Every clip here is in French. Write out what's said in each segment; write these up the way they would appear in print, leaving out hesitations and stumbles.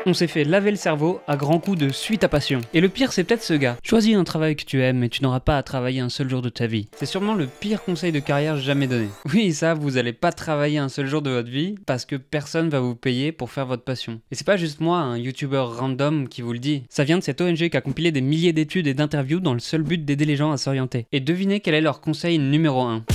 On s'est fait laver le cerveau à grands coups de suis ta passion. Et le pire, c'est peut-être ce gars. Choisis un travail que tu aimes et tu n'auras pas à travailler un seul jour de ta vie. C'est sûrement le pire conseil de carrière jamais donné. Oui, ça, vous allez pas travailler un seul jour de votre vie parce que personne va vous payer pour faire votre passion. Et c'est pas juste moi, un youtubeur random qui vous le dit. Ça vient de cette ONG qui a compilé des milliers d'études et d'interviews dans le seul but d'aider les gens à s'orienter. Et devinez quel est leur conseil numéro 1.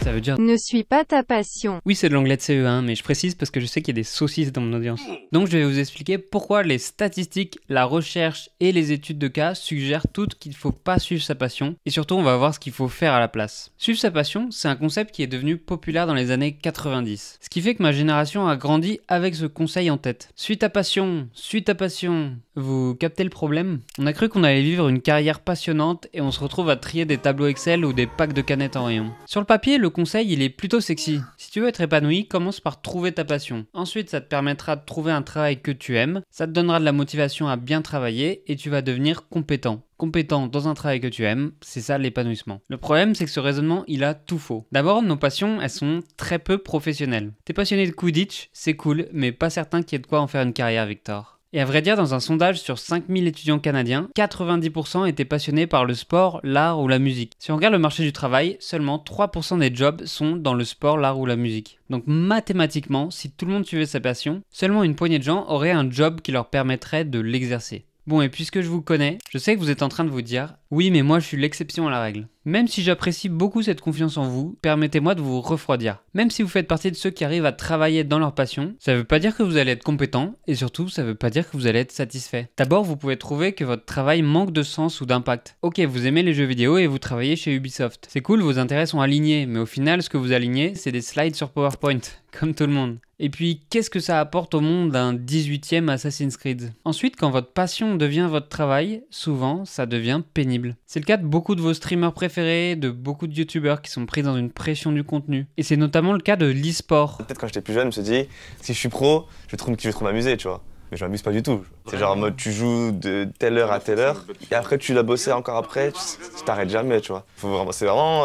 Ça veut dire ne suis pas ta passion. Oui, c'est de l'anglais de CE1, mais je précise parce que je sais qu'il y a des saucisses dans mon audience. Donc je vais vous expliquer pourquoi les statistiques, la recherche et les études de cas suggèrent toutes qu'il ne faut pas suivre sa passion, et surtout on va voir ce qu'il faut faire à la place. Suivre sa passion, c'est un concept qui est devenu populaire dans les années 90. Ce qui fait que ma génération a grandi avec ce conseil en tête. Suis ta passion, suis ta passion. Vous captez le problème? On a cru qu'on allait vivre une carrière passionnante et on se retrouve à trier des tableaux Excel ou des packs de canettes en rayon. Sur le papier, le conseil il est plutôt sexy. Si tu veux être épanoui, commence par trouver ta passion. Ensuite, ça te permettra de trouver un travail que tu aimes, ça te donnera de la motivation à bien travailler et tu vas devenir compétent. Compétent dans un travail que tu aimes, c'est ça l'épanouissement. Le problème, c'est que ce raisonnement, il a tout faux. D'abord, nos passions, elles sont très peu professionnelles. T'es passionné de Quidditch, c'est cool, mais pas certain qu'il y ait de quoi en faire une carrière, Victor. Et à vrai dire, dans un sondage sur 5000 étudiants canadiens, 90% étaient passionnés par le sport, l'art ou la musique. Si on regarde le marché du travail, seulement 3% des jobs sont dans le sport, l'art ou la musique. Donc mathématiquement, si tout le monde suivait sa passion, seulement une poignée de gens auraient un job qui leur permettrait de l'exercer. Bon, et puisque je vous connais, je sais que vous êtes en train de vous dire « Oui, mais moi je suis l'exception à la règle ». Même si j'apprécie beaucoup cette confiance en vous, permettez-moi de vous refroidir. Même si vous faites partie de ceux qui arrivent à travailler dans leur passion, ça veut pas dire que vous allez être compétent, et surtout, ça veut pas dire que vous allez être satisfait. D'abord, vous pouvez trouver que votre travail manque de sens ou d'impact. Ok, vous aimez les jeux vidéo et vous travaillez chez Ubisoft. C'est cool, vos intérêts sont alignés, mais au final, ce que vous alignez, c'est des slides sur PowerPoint, comme tout le monde. Et puis, qu'est-ce que ça apporte au monde d'un 18e Assassin's Creed? Ensuite, quand votre passion devient votre travail, souvent, ça devient pénible. C'est le cas de beaucoup de vos streamers préférés, de beaucoup de youtubeurs qui sont pris dans une pression du contenu. Et c'est notamment le cas de l'e-sport. Peut-être quand j'étais plus jeune, je me suis dit, si je suis pro, je vais trop m'amuser, tu vois. Mais je m'amuse pas du tout. C'est genre en mode, tu joues de telle heure à telle heure, et après tu l'as bossé encore après, tu t'arrêtes jamais, tu vois. C'est vraiment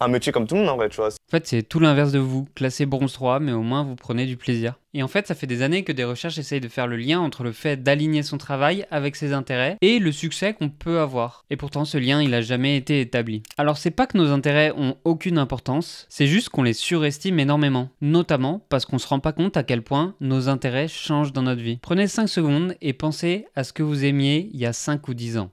un métier comme tout le monde en vrai, tu vois. En fait, c'est tout l'inverse de vous, classé bronze 3, mais au moins vous prenez du plaisir. Et en fait, ça fait des années que des recherches essayent de faire le lien entre le fait d'aligner son travail avec ses intérêts et le succès qu'on peut avoir. Et pourtant, ce lien, il a jamais été établi. Alors, c'est pas que nos intérêts ont aucune importance, c'est juste qu'on les surestime énormément. Notamment parce qu'on se rend pas compte à quel point nos intérêts changent dans notre vie. Prenez 5 secondes et pensez à ce que vous aimiez il y a 5 ou 10 ans.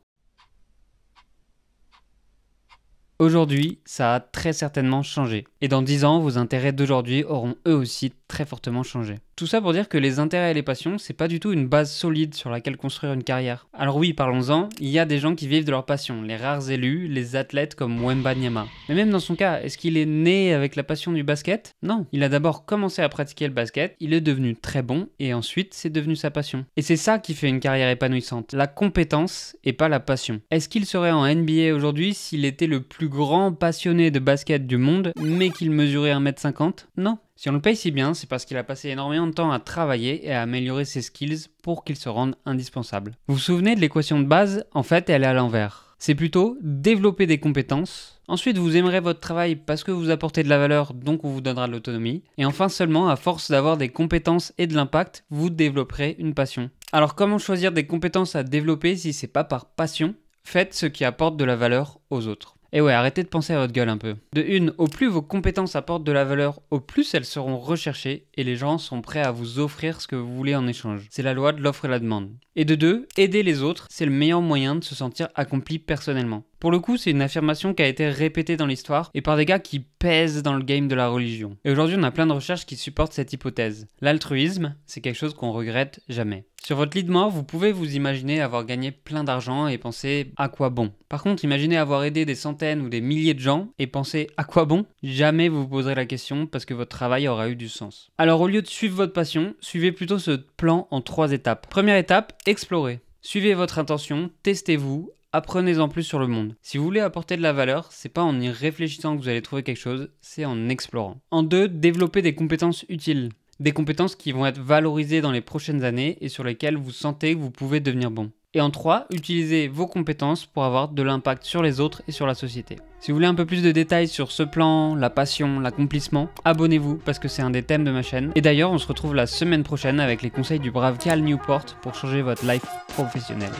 Aujourd'hui, ça a très certainement changé. Et dans 10 ans, vos intérêts d'aujourd'hui auront eux aussi très fortement changé. Tout ça pour dire que les intérêts et les passions, c'est pas du tout une base solide sur laquelle construire une carrière. Alors oui, parlons-en, il y a des gens qui vivent de leur passion, les rares élus, les athlètes comme Wembanyama. Mais même dans son cas, est-ce qu'il est né avec la passion du basket? Non, il a d'abord commencé à pratiquer le basket, il est devenu très bon, et ensuite c'est devenu sa passion. Et c'est ça qui fait une carrière épanouissante, la compétence et pas la passion. Est-ce qu'il serait en NBA aujourd'hui s'il était le plus grand passionné de basket du monde, mais qu'il mesurait 1m50? Non. Si on le paye si bien, c'est parce qu'il a passé énormément de temps à travailler et à améliorer ses skills pour qu'il se rende indispensable. Vous vous souvenez de l'équation de base? En fait, elle est à l'envers. C'est plutôt développer des compétences. Ensuite, vous aimerez votre travail parce que vous apportez de la valeur, donc on vous donnera de l'autonomie. Et enfin, seulement à force d'avoir des compétences et de l'impact, vous développerez une passion. Alors comment choisir des compétences à développer si c'est pas par passion? Faites ce qui apporte de la valeur aux autres. Et ouais, arrêtez de penser à votre gueule un peu. De une, au plus vos compétences apportent de la valeur, au plus elles seront recherchées et les gens sont prêts à vous offrir ce que vous voulez en échange. C'est la loi de l'offre et la demande. Et de deux, aider les autres, c'est le meilleur moyen de se sentir accompli personnellement. Pour le coup, c'est une affirmation qui a été répétée dans l'histoire et par des gars qui pèsent dans le game de la religion. Et aujourd'hui, on a plein de recherches qui supportent cette hypothèse. L'altruisme, c'est quelque chose qu'on regrette jamais. Sur votre lit de mort, vous pouvez vous imaginer avoir gagné plein d'argent et penser à quoi bon. Par contre, imaginez avoir aidé des centaines ou des milliers de gens et penser à quoi bon? Jamais vous vous poserez la question parce que votre travail aura eu du sens. Alors au lieu de suivre votre passion, suivez plutôt ce plan en 3 étapes. Première étape, explorez. Suivez votre intention, testez-vous, apprenez-en plus sur le monde. Si vous voulez apporter de la valeur, c'est pas en y réfléchissant que vous allez trouver quelque chose, c'est en explorant. En 2, développez des compétences utiles. Des compétences qui vont être valorisées dans les prochaines années et sur lesquelles vous sentez que vous pouvez devenir bon. Et en 3, utilisez vos compétences pour avoir de l'impact sur les autres et sur la société. Si vous voulez un peu plus de détails sur ce plan, la passion, l'accomplissement, abonnez-vous parce que c'est un des thèmes de ma chaîne. Et d'ailleurs, on se retrouve la semaine prochaine avec les conseils du brave Cal Newport pour changer votre life professionnelle.